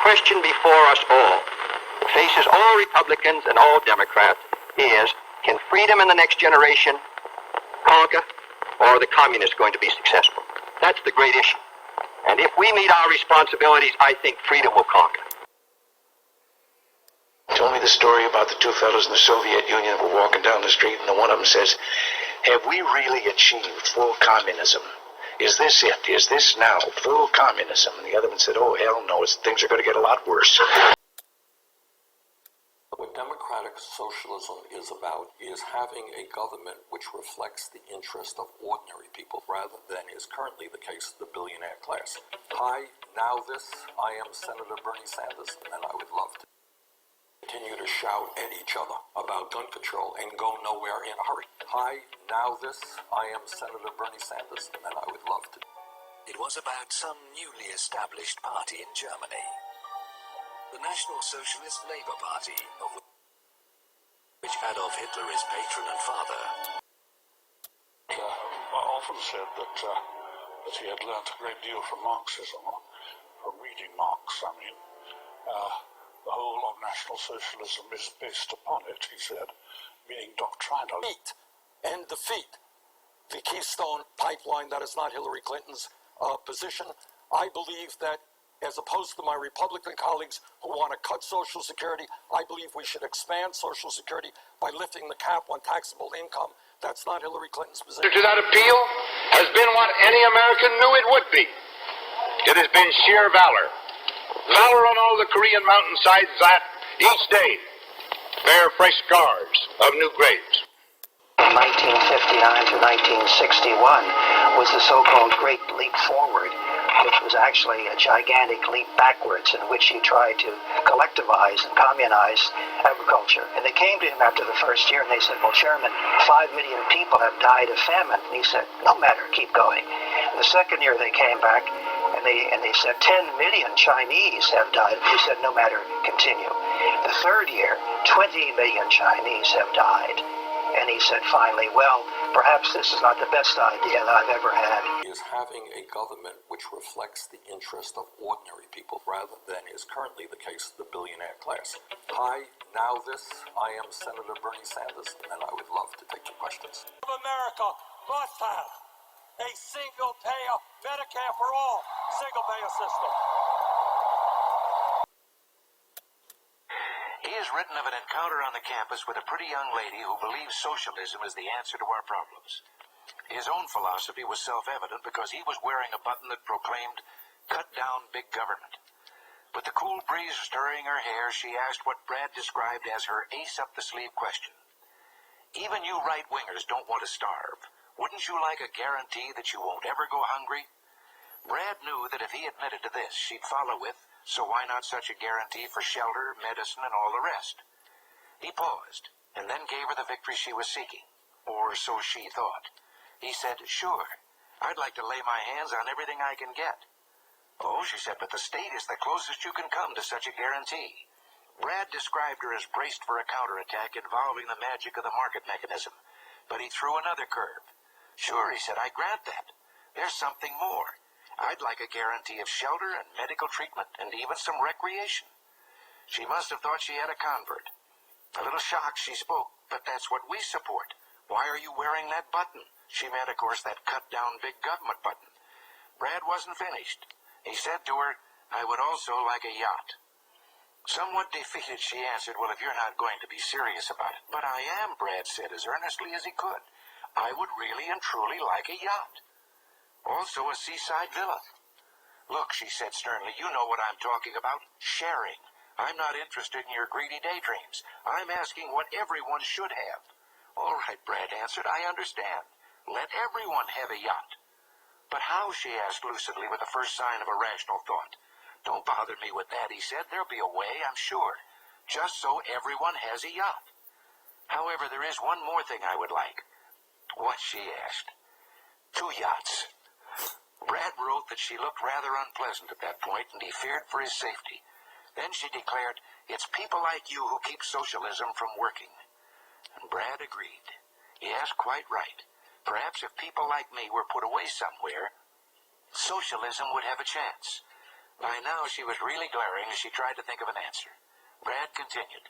question before us all, that faces all Republicans and all Democrats, is, can freedom in the next generation conquer, or are the communists going to be successful? That's the great issue. And if we meet our responsibilities, I think freedom will conquer. Told me the story about the two fellows in the Soviet Union who were walking down the street, and one of them says, "Have we really achieved full communism? Is this it? Is this now full communism?" And the other one said, "Oh, hell no, things are going to get a lot worse." What democratic socialism is about is having a government which reflects the interest of ordinary people rather than is currently the case of the billionaire class. Hi, now this, I am Senator Bernie Sanders, and I would love to continue to shout at each other about gun control and go nowhere in a hurry. Hi, now this, I am Senator Bernie Sanders, and I would love to. It was about some newly established party in Germany. The National Socialist Labour Party, of which Adolf Hitler is patron and father. I often said that he had learnt a great deal from Marxism, from reading Marx. The whole of National Socialism is based upon it, he said, being doctrinal. And defeat the Keystone Pipeline. That is not Hillary Clinton's position. I believe that, as opposed to my Republican colleagues who want to cut Social Security, I believe we should expand Social Security by lifting the cap on taxable income. That's not Hillary Clinton's position. To that appeal has been what any American knew it would be. It has been sheer valor. Valor on all the Korean mountainsides that, each day, bear fresh scars of new graves. From 1959 to 1961 was the so-called Great Leap Forward, which was actually a gigantic leap backwards in which he tried to collectivize and communize agriculture. And they came to him after the first year and they said, "Well, Chairman, 5 million people have died of famine." And he said, "No matter, keep going." And the second year they came back and they said 10 million Chinese have died. He said, "No matter, continue." The third year, 20 million Chinese have died. And he said finally, "Well, perhaps this is not the best idea that I've ever had." Is having a government which reflects the interest of ordinary people rather than is currently the case of the billionaire class. Hi, now this, I am Senator Bernie Sanders, and I would love to take your questions. America must have a single-payer Medicare for all, single-payer system. He has written of an encounter on the campus with a pretty young lady who believes socialism is the answer to our problems. His own philosophy was self-evident because he was wearing a button that proclaimed, "Cut down big government." With the cool breeze stirring her hair, she asked what Brad described as her ace-up-the-sleeve question. "Even you right-wingers don't want to starve. Wouldn't you like a guarantee that you won't ever go hungry?" Brad knew that if he admitted to this, she'd follow with, "So why not such a guarantee for shelter, medicine, and all the rest?" He paused, and then gave her the victory she was seeking, or so she thought. He said, "Sure, I'd like to lay my hands on everything I can get." "Oh," she said, "but the state is the closest you can come to such a guarantee." Brad described her as braced for a counterattack involving the magic of the market mechanism, but he threw another curve. "Sure," he said, "I grant that. There's something more. I'd like a guarantee of shelter and medical treatment and even some recreation." She must have thought she had a convert. A little shocked, she spoke, "But that's what we support. Why are you wearing that button?" She meant, of course, that cut-down big government button. Brad wasn't finished. He said to her, "I would also like a yacht." Somewhat defeated, she answered, "Well, if you're not going to be serious about it." "But I am," Brad said as earnestly as he could. "I would really and truly like a yacht. Also a seaside villa." "Look," she said sternly, "you know what I'm talking about. Sharing. I'm not interested in your greedy daydreams. I'm asking what everyone should have." "All right," Brad answered, "I understand. Let everyone have a yacht." "But how?" she asked lucidly with the first sign of a rational thought. "Don't bother me with that," he said. "There'll be a way, I'm sure. Just so everyone has a yacht. However, there is one more thing I would like." "What?" she asked. 2 yachts. Brad wrote that she looked rather unpleasant at that point, and he feared for his safety. Then she declared, "It's people like you who keep socialism from working." And Brad agreed. Yes, quite right. Perhaps if people like me were put away somewhere, socialism would have a chance. By now, she was really glaring as she tried to think of an answer. Brad continued,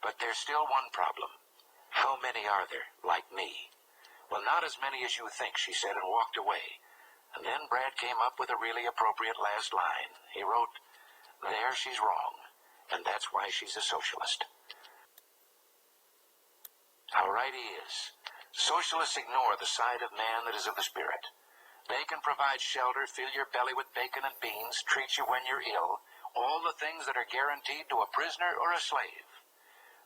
"But there's still one problem. How many are there, like me?" "Well, not as many as you think," she said, and walked away. And then Brad came up with a really appropriate last line. He wrote, "There she's wrong, and that's why she's a socialist." How right he is. Socialists ignore the side of man that is of the spirit. They can provide shelter, fill your belly with bacon and beans, treat you when you're ill, all the things that are guaranteed to a prisoner or a slave.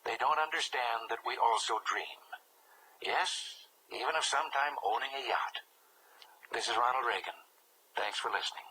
They don't understand that we also dream. Yes, even of sometime owning a yacht. This is Ronald Reagan. Thanks for listening.